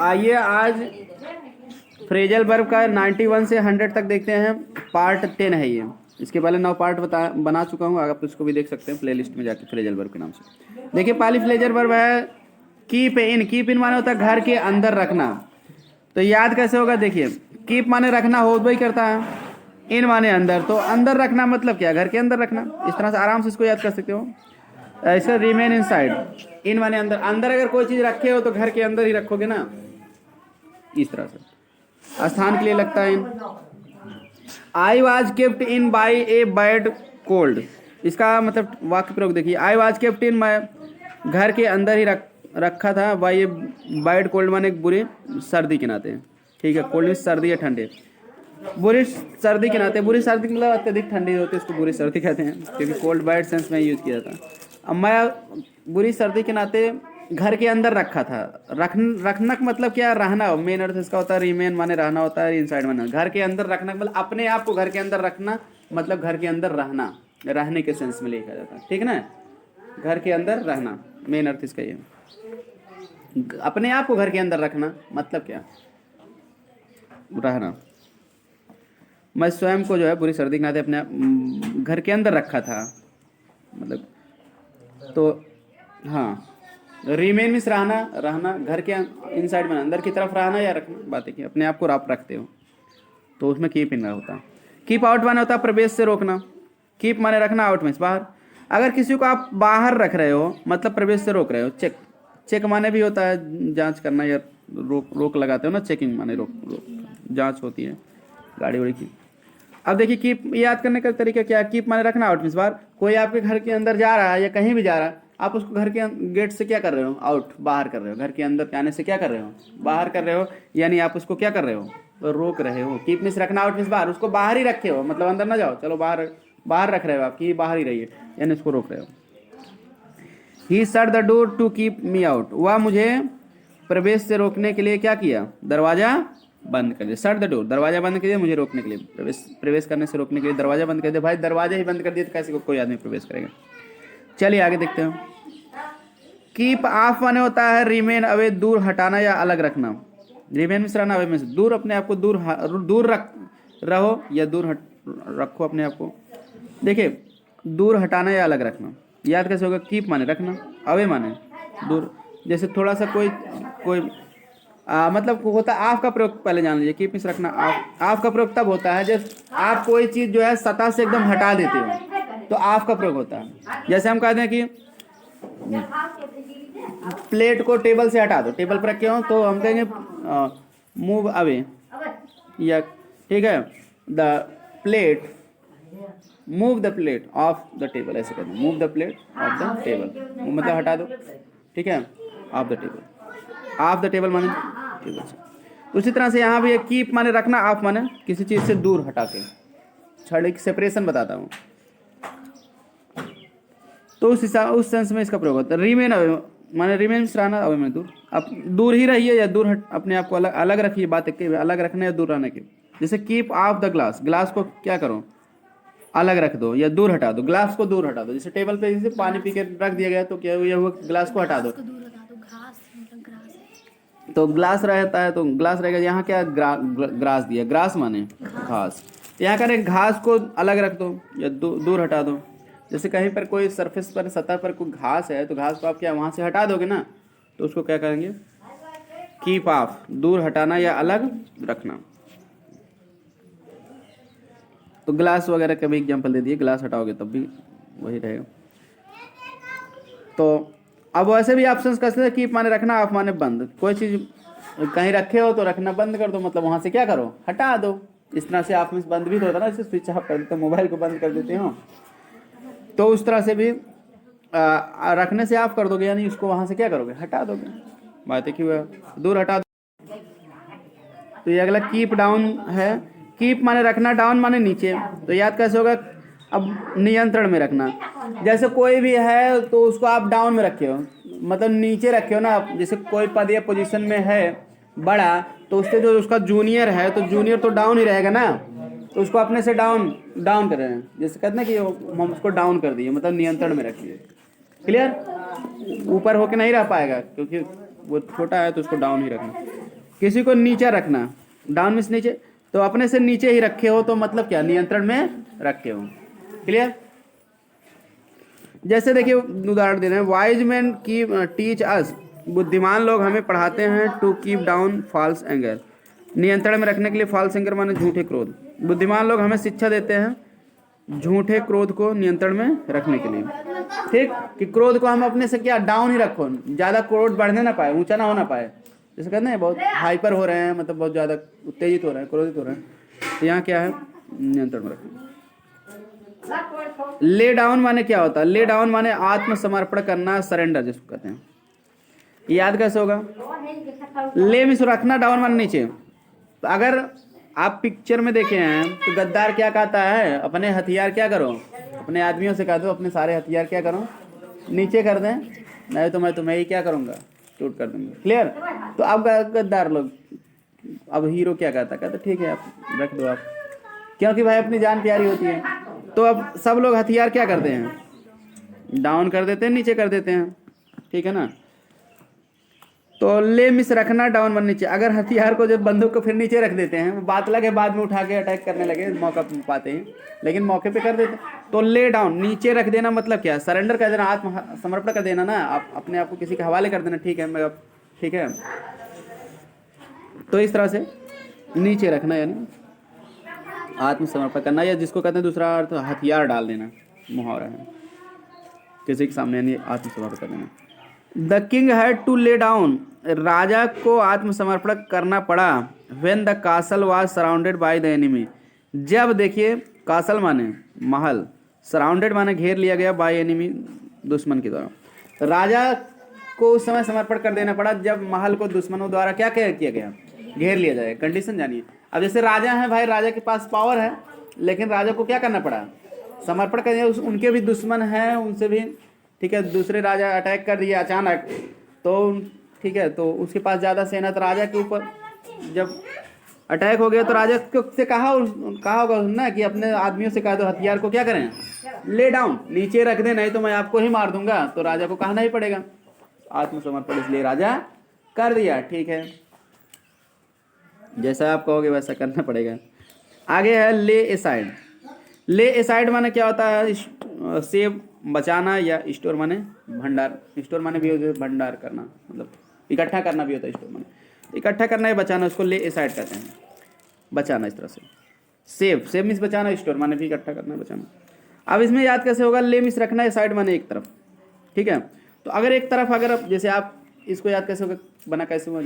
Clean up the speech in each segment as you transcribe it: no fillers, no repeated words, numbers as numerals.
आइए आज phrasal verb का 91 से 100 तक देखते हैं। पार्ट 10 है ये। इसके पहले 9 पार्ट बना चुका हूँ, आप उसको भी देख सकते हैं प्लेलिस्ट में जाके फ्रेजल वर्ब के नाम से। देखिए पहली फ्रेजल वर्ब है कीप इन। कीप इन माने होता है घर के अंदर रखना। तो याद कैसे होगा, देखिए कीप माने रखना हो वही करता है, इन माने अंदर, तो अंदर रखना मतलब क्या, घर के अंदर रखना। इस तरह से आराम से इसको याद कर सकते हो। ऐसे रिमेन इन साइड, इन माने अंदर। अंदर अगर कोई चीज़ रखे हो तो घर के अंदर ही रखोगे ना, इस तरह से स्थान के लिए लगता है in. I was kept in by a bad cold. इसका मतलब वाक्य प्रयोग देखिए, आई वॉज केप्ट इन, मैं घर के अंदर ही रखा था बाई ए बैड कोल्ड माने बुरी सर्दी के नाते। ठीक है, कोल्ड सर्दी या ठंडे, बुरी सर्दी के नाते। बुरी सर्दी मतलब अत्यधिक ठंडी होती है, इसको बुरी सर्दी कहते हैं, क्योंकि कोल्ड बैड सेंस में यूज़ किया जाता है। अब मैं बुरी सर्दी के नाते घर के अंदर रखा था। रखना का मतलब क्या, रहना। मेन अर्थ इसका होता है रिमेन माने रहना होता है, इनसाइड माने घर के अंदर रखना मतलब अपने आप को घर के अंदर रखना, मतलब घर के अंदर रहना, रहने के सेंस में लिखा जाता है। ठीक है ना, घर के अंदर रहना मेन अर्थ इसका ये। अपने आप को घर के अंदर रखना मतलब क्या, रहना। मैं स्वयं को जो है बुरी सर्दी के नाते अपने घर के अंदर रखा था, मतलब तो हाँ। रिमेन मीन्स रहना, रहना घर के इनसाइड में, अंदर की तरफ रहना या रखना, बात है कि अपने आप को आप रखते हो, तो उसमें कीप इन होता है। कीप आउट माने होता है प्रवेश से रोकना। कीप माने रखना, आउट मीन्स बाहर। अगर किसी को आप बाहर रख रहे हो मतलब प्रवेश से रोक रहे हो। चेक, चेक माने भी होता है जांच करना या रोक लगाते हो ना, चेकिंग माने रोक जांच होती है गाड़ी वाड़ी की। अब देखिए कीप याद करने का तरीका क्या है, कीप माने रखना, आउट मीन्स बाहर। कोई आपके घर के अंदर जा रहा है या कहीं भी जा रहा है, आप उसको घर के गेट से क्या कर रहे हो, आउट, बाहर कर रहे हो। घर के अंदर जाने से क्या कर रहे हो, बाहर कर रहे हो, यानी आप उसको क्या कर रहे हो, तो रोक रहे हो। कीप मीन्स रखना, आउट मीन्स बाहर। उसको बाहर ही रखे हो, मतलब अंदर ना जाओ, चलो बाहर, बाहर रख रहे हो आप कि बाहर ही रहिए, यानी उसको रोक रहे हो। He shut the door to keep me out. वह मुझे प्रवेश से रोकने के लिए क्या किया, दरवाजा बंद कर दिया। शट द डोर, दरवाजा बंद कर दिया मुझे रोकने के लिए, प्रवेश करने से रोकने के लिए दरवाजा बंद कर दिया। भाई दरवाजा ही बंद कर दिया तो कैसे कोई आदमी प्रवेश करेगा। चलिए आगे देखते हैं। कीप ऑफ माने होता है रिमेन अवे, दूर हटाना या अलग रखना। रिमेन में रहना, अवे में दूर, अपने आप को दूर रहो या दूर रखो अपने आप को। देखिए दूर हटाना या अलग रखना याद कैसे होगा, कीप माने रखना, अवे माने दूर। जैसे थोड़ा सा कोई मतलब होता है, आफ का प्रयोग पहले जान लीजिए। कीप मीन्स रखना। आफ का प्रयोग तब होता है जब आप कोई चीज़ जो है सतह से एकदम हटा देते हो, तो आफ का प्रयोग होता है। जैसे हम कहते हैं कि प्लेट को टेबल से हटा दो, टेबल पर रखे हो तो हम कहेंगे मूव अवे, या ठीक है, the plate, move the plate of the table, ऐसे कहते हैं, move the plate of the table, मतलब हटा दो। ठीक है, of the table, of the table माने टेबल से। उसी तरह से यहाँ भी कीप माने रखना, ऑफ माने किसी चीज़ से दूर हटा के। छड़ की सेपरेशन बताता हूँ, तो उस सेंस में इसका प्रयोग होता है। रिमेन अवे माने रिमेन रहना, अवे में दूर। अब दूर ही रहिए या दूर अपने आप को अलग रखिए, बात एक अलग रखने या दूर रहने के। जैसे keep of the glass, glass को क्या करो, अलग रख दो या दूर हटा दो, ग्लास को दूर हटा दो। जैसे टेबल पे जैसे पानी पी के रख दिया गया तो क्या हुआ, ग्लास को हटा दो, तो ग्लास रहता है तो ग्लास रहेगा। यहाँ क्या ग्रास दिया, ग्रास माने घास, यहाँ का घास को अलग रख दो या दूर हटा दो। जैसे कहीं पर कोई सरफेस पर, सतह पर कोई घास है तो घास को आप क्या वहाँ से हटा दोगे ना, तो उसको क्या करेंगे, कीप ऑफ, दूर हटाना या अलग रखना। तो ग्लास वगैरह का भी एग्जाम्पल दे दिए, ग्लास हटाओगे तब भी वही रहेगा। तो अब वैसे भी ऑप्शन कैसे हैं, कीप माने रखना, ऑफ माने बंद। कोई चीज़ कहीं रखे हो तो रखना बंद कर दो, मतलब वहाँ से क्या करो, हटा दो। इस तरह से ऑफ में बंद भी तो होता है ना, जैसे स्विच ऑफ कर देते हो, मोबाइल को बंद कर देते हो, तो उस तरह से भी रखने से ऑफ कर दोगे, यानी उसको वहाँ से क्या करोगे, हटा दोगे। बात है कि दूर हटा दो। तो ये अगला कीप डाउन है। कीप माने रखना, डाउन माने नीचे। तो याद कैसे होगा, अब नियंत्रण में रखना। जैसे कोई भी है तो उसको आप डाउन में रखे हो, मतलब नीचे रखे हो ना आप। जैसे कोई पद या पोजीशन में है बड़ा, तो उससे जो उसका जूनियर है तो जूनियर तो डाउन ही रहेगा ना, तो उसको अपने से डाउन कर रहे हैं। जैसे कहते हैं कि हम उसको डाउन कर दिए, मतलब नियंत्रण में रखिए। क्लियर, ऊपर होके नहीं रह पाएगा क्योंकि वो छोटा है तो उसको डाउन ही रखना। किसी को नीचे रखना, डाउन मीन्स नीचे, तो अपने से नीचे ही रखे हो तो मतलब क्या, नियंत्रण में रखे हो। क्लियर। जैसे देखिए उदाहरण दे रहे हैं, वाइज मैन की टीच अस, बुद्धिमान लोग हमें पढ़ाते हैं to keep down false anger, नियंत्रण में रखने के लिए, फॉल्स एंगर माने झूठे क्रोध। बुद्धिमान लोग हमें शिक्षा देते हैं झूठे क्रोध को नियंत्रण में रखने के लिए। ठीक, कि क्रोध को हम अपने से क्या डाउन ही रखो, ज़्यादा क्रोध बढ़ने ना पाए, ऊंचा ना होना पाए। जैसे कहते हैं बहुत हाइपर हो रहे हैं, मतलब बहुत ज़्यादा उत्तेजित हो रहे हैं, क्रोधित हो रहे हैं, तो यहाँ क्या है, नियंत्रण में रखें। ले डाउन माने क्या होता है, ले डाउन माने आत्मसमर्पण करना, सरेंडर जिसको कहते हैं। याद कैसे होगा, ले मीन्स रखना, डाउन माने नीचे। तो अगर आप पिक्चर में देखे हैं तो गद्दार क्या कहता है, अपने हथियार क्या करो, अपने आदमियों से कह दो अपने सारे हथियार क्या करो, नीचे कर दें, नहीं तो मैं तुम्हें ही क्या करूँगा, शूट कर दूंगा। क्लियर। तो अब गद्दार लोग, अब हीरो क्या कहता, कहता ठीक है आप रख दो आप, क्योंकि भाई अपनी जान प्यारी होती है। तो अब सब लोग हथियार क्या करते हैं, डाउन कर देते हैं, नीचे कर देते हैं। ठीक है ना। तो ले मिस रखना, डाउन मन नीचे। अगर हथियार को जब बंदूक को फिर नीचे रख देते हैं, बात लगे बाद में उठा के अटैक करने लगे, मौका पाते हैं, लेकिन मौके पे कर देते हैं। तो ले डाउन नीचे रख देना मतलब क्या, सरेंडर कर देना, आत्मसमर्पण कर देना ना, आप अपने आप को किसी के हवाले कर देना। ठीक है मैं अब, ठीक है। तो इस तरह से नीचे रखना यानी आत्मसमर्पण करना, या जिसको कहते हैं दूसरा अर्थ हथियार डाल देना, मुहावरा है, किसी के सामने यानी आत्मसमर्पण कर देना। The king had to lay down, राजा को आत्मसमर्पण करना पड़ा। When the castle was surrounded by the enemy, जब देखिए कासल माने महल, सराउंडेड माने घेर लिया गया, बाय एनिमी दुश्मन के द्वारा। राजा को उस समय समर्पण कर देना पड़ा जब महल को दुश्मनों द्वारा क्या किया गया, घेर लिया जाए। कंडीशन जानिए। अब जैसे राजा है भाई, राजा के पास पावर है, लेकिन राजा को क्या करना पड़ा, समर्पण कर दिया। उनके भी दुश्मन हैं, उनसे भी ठीक है, दूसरे राजा अटैक कर दिए अचानक, तो ठीक है, तो उसके पास ज़्यादा सेना, तो राजा के ऊपर जब अटैक हो गया तो राजा से कहा होगा ना कि अपने आदमियों से कहा दो हथियार को क्या करें, ले डाउन, नीचे रख दे, नहीं तो मैं आपको ही मार दूंगा। तो राजा को कहना ही पड़ेगा आत्मसमर्पण, इसलिए राजा कर दिया। ठीक है, जैसा आप कहोगे वैसा करना पड़ेगा। आगे है ले एसाइड। ले एसाइड माने क्या होता है, सेव बचाना, या स्टोर माने भंडार, स्टोर माने भी होता है भंडार करना, मतलब इकट्ठा करना भी होता है स्टोर माने, इकट्ठा करना या बचाना, उसको ले एसाइड कहते हैं, बचाना इस तरह से। सेव मीन्स बचाना, स्टोर माने भी इकट्ठा करना, बचाना। अब इसमें याद कैसे होगा, ले मीन्स रखना, एसाइड माने एक तरफ। ठीक है, तो अगर एक तरफ, अगर जैसे आप इसको याद कैसे होगा, बना कैसे हुआ,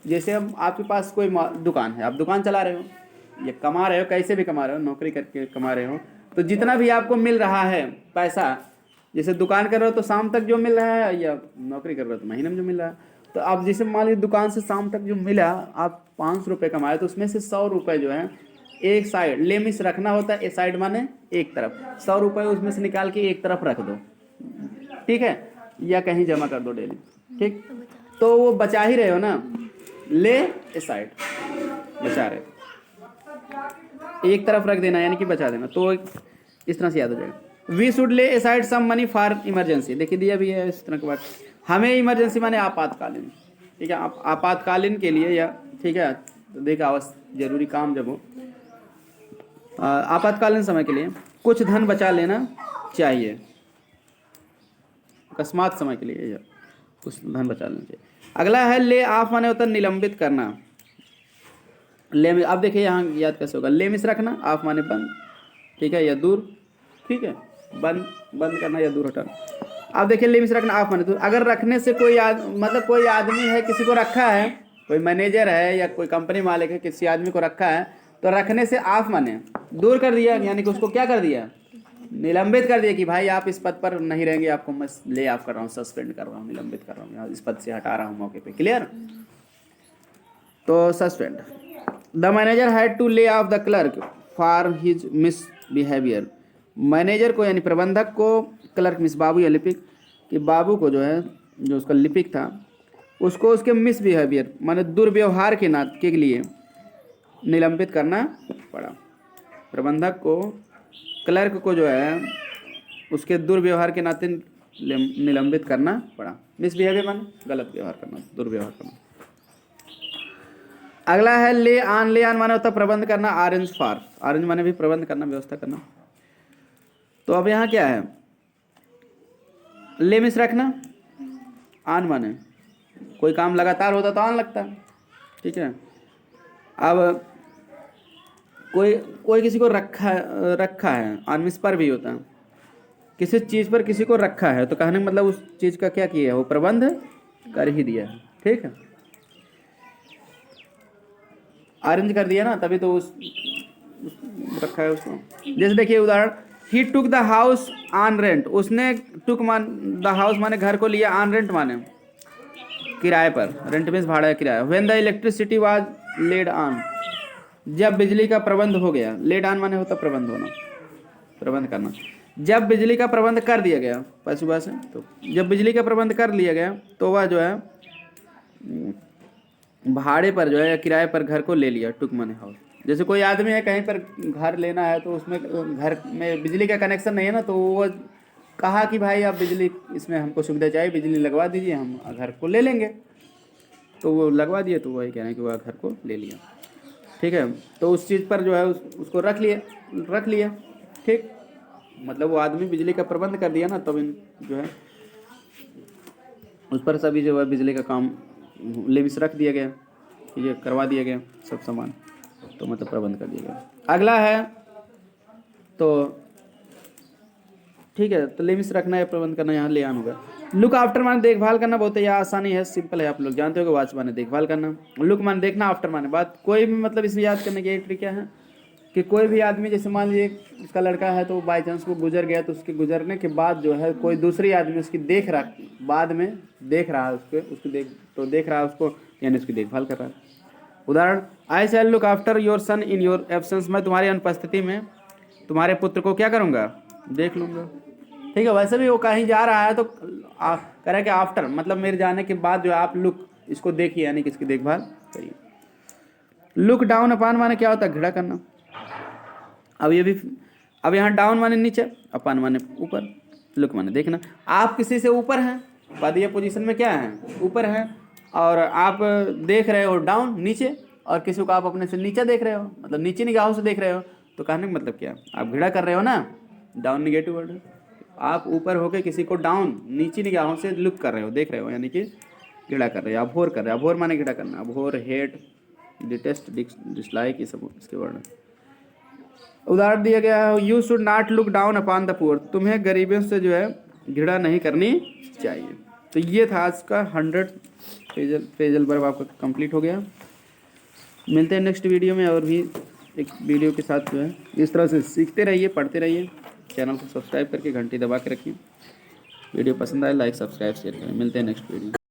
जैसे हम आपके पास कोई दुकान है, आप दुकान चला रहे हो या कमा रहे हो, कैसे भी कमा रहे हो, नौकरी करके कमा रहे हो, तो जितना भी आपको मिल रहा है पैसा, जैसे दुकान कर रहे हो तो शाम तक जो मिल रहा है, या नौकरी कर रहे हो तो महीने में जो मिल रहा है, तो आप जैसे मान लीजिए दुकान से शाम तक जो मिला, आप 500 रुपये कमाए, तो उसमें से 100 रुपये जो है एक साइड, ले मिस रखना होता है, ए साइड माने एक तरफ, 100 रुपये उसमें से निकाल के एक तरफ रख दो। ठीक है, या कहीं जमा कर दो डेली। ठीक, तो वो बचा ही रहे हो ना, ले ए साइड, बचा रहे, एक तरफ रख देना यानी कि बचा देना। तो इस तरह से याद हो जाएगा। We should lay aside some money for emergency, देखिए दिया भी है इस तरह की बात। हमें इमरजेंसी माने आपातकालीन, ठीक है, आपातकालीन के लिए, या ठीक है, तो देखा आवश्यक जरूरी काम जब हो, आपातकालीन समय के लिए कुछ धन बचा लेना चाहिए, अकस्मात समय के लिए या कुछ धन बचा लेना चाहिए। अगला है ले ऑफ माने होता है निलंबित करना। ले में अब देखिए यहाँ याद कैसे होगा, ले मिस रखना, ऑफ माने बंद, ठीक है, या दूर, ठीक है, बंद करना या दूर हटाना। अब देखिए ले मिस रखना, ऑफ माने दूर। अगर रखने से कोई मतलब कोई आदमी है, किसी को रखा है, कोई मैनेजर है या कोई कंपनी मालिक है, किसी आदमी को रखा है, तो रखने से ऑफ माने दूर कर दिया, यानी कि उसको क्या कर दिया, निलंबित कर दिया, कि भाई आप इस पद पर नहीं रहेंगे, आपको मैं ले ऑफ कर रहा हूँ, सस्पेंड कर रहा हूँ, निलंबित कर रहा हूँ, इस पद से हटा रहा हूँ मौके पे। क्लियर, तो suspend. The manager had to lay off the clerk for his misbehaviour. Manager को यानी प्रबंधक को, क्लर्क मिस बाबू या लिपिक, कि बाबू को जो है, जो उसका लिपिक था, उसको उसके मिसबिहेवियर माने दुर्व्यवहार के लिए निलंबित करना पड़ा। प्रबंधक को, क्लर्क को जो है उसके दुर्व्यवहार के नाते निलंबित करना पड़ा। मिसबिहेवियर माने गलत व्यवहार करना, दुर्व्यवहार करना। अगला है ले आन। ले आन माने होता है प्रबंध करना, अरेंज फॉर। अरेंज माने भी प्रबंध करना, व्यवस्था करना। तो अब यहाँ क्या है, ले मिस रखना, आन माने कोई काम लगातार होता तो आन लगता है, ठीक है। अब कोई कोई किसी को रखा है, आन मिस पर भी होता है, किसी चीज़ पर किसी को रखा है, तो कहने का मतलब उस चीज़ का क्या किया है, वो प्रबंध कर ही दिया है, ठीक है। अरेंज कर दिया ना, तभी तो उस रखा है उसको। जैसे देखिए उदाहरण, he took the house on rent. उसने टुक मान द हाउस माने घर को लिया, ऑन रेंट माने किराए पर, रेंट मीन्स भाड़ा या किराया। When the electricity was laid on, जब बिजली का प्रबंध हो गया। लेड ऑन माने होता प्रबंध होना, प्रबंध करना। जब बिजली का प्रबंध कर दिया गया, सुबह से, तो जब बिजली का प्रबंध कर लिया गया तो वह जो है भाड़े पर जो है या किराए पर घर को ले लिया, टुक माने हाउस। जैसे कोई आदमी है कहीं पर घर लेना है, तो उसमें घर में बिजली का कनेक्शन नहीं है ना, तो वो कहा कि भाई आप बिजली इसमें हमको सुविधा चाहिए, बिजली लगवा दीजिए, हम घर को ले लेंगे। तो वो लगवा दिए, तो वही कह रहे हैं कि वह घर को ले लिया, ठीक है। तो उस चीज़ पर जो है उसको रख लिया, ठीक। मतलब वो आदमी बिजली का प्रबंध कर दिया ना, तब जो है उस पर सभी जो है बिजली का काम लिमिट्स रख दिया गया, ये करवा दिया गया सब सामान, तो मतलब प्रबंध कर दिया गया। अगला है तो ठीक है, तो लिमिट्स रखना है, प्रबंध करना, यहाँ ले आन होगा। लुक आफ्टर माने देखभाल करना, बहुत ही आसानी है, सिंपल है, आप लोग जानते हो कि वॉच माने देखभाल करना, लुक माने देखना, आफ्टर माने बात। कोई भी मतलब इसमें याद करने की एक ट्रिक क्या है कि कोई भी आदमी, जैसे मान लीजिए उसका लड़का है, तो बाई चांस वो गुजर गया, तो उसके गुजरने के बाद जो है कोई दूसरी आदमी उसकी देख रहा, बाद में देख रहा है उसको देख रहा है उसको, यानी उसकी देखभाल कर रहा है। उदाहरण, I shall look after your son in your absence. मैं तुम्हारी अनुपस्थिति में तुम्हारे पुत्र को क्या करूँगा, देख लूँगा, ठीक है। वैसे भी वो कहीं जा रहा है तो कह रहा है कि आफ्टर मतलब मेरे जाने के बाद जो है आप लुक इसको देखिए, यानी कि इसकी देखभाल करिए। लुक डाउन अपान माने क्या होता है, घृणा करना। अब यहाँ डाउन माने नीचे, अपान माने ऊपर, लुक माने देखना। आप किसी से ऊपर हैं, पदीय पोजीशन में क्या है, ऊपर है, और आप देख रहे हो डाउन नीचे, और किसी को आप अपने से नीचे देख रहे हो, मतलब नीचे निगाहों से देख रहे हो, तो कहने का मतलब क्या, आप घृणा कर रहे हो ना। डाउन निगेटिव वर्ड है, आप ऊपर होके किसी को डाउन नीचे निगाहों से लुक कर रहे हो, देख रहे हो, यानी कि घृणा कर रहे हो, अभोर कर रहे हो। अभोर माने घृणा करना, अभोर, हेट, डिटेस्ट, डिसलाइक, ये सब इसके वर्ड है। उदाहरण दिया गया है, you should not look down upon the poor. तुम्हें गरीबों से जो है घृणा नहीं करनी चाहिए। तो ये था आज का 100 फ्रेजल वर्ब आपका कंप्लीट हो गया। मिलते हैं नेक्स्ट वीडियो में, और भी एक वीडियो के साथ जो है इस तरह से सीखते रहिए, पढ़ते रहिए। चैनल को सब्सक्राइब करके घंटी दबा के रखिए। वीडियो पसंद आए लाइक, सब्सक्राइब, शेयर करें। मिलते हैं नेक्स्ट वीडियो।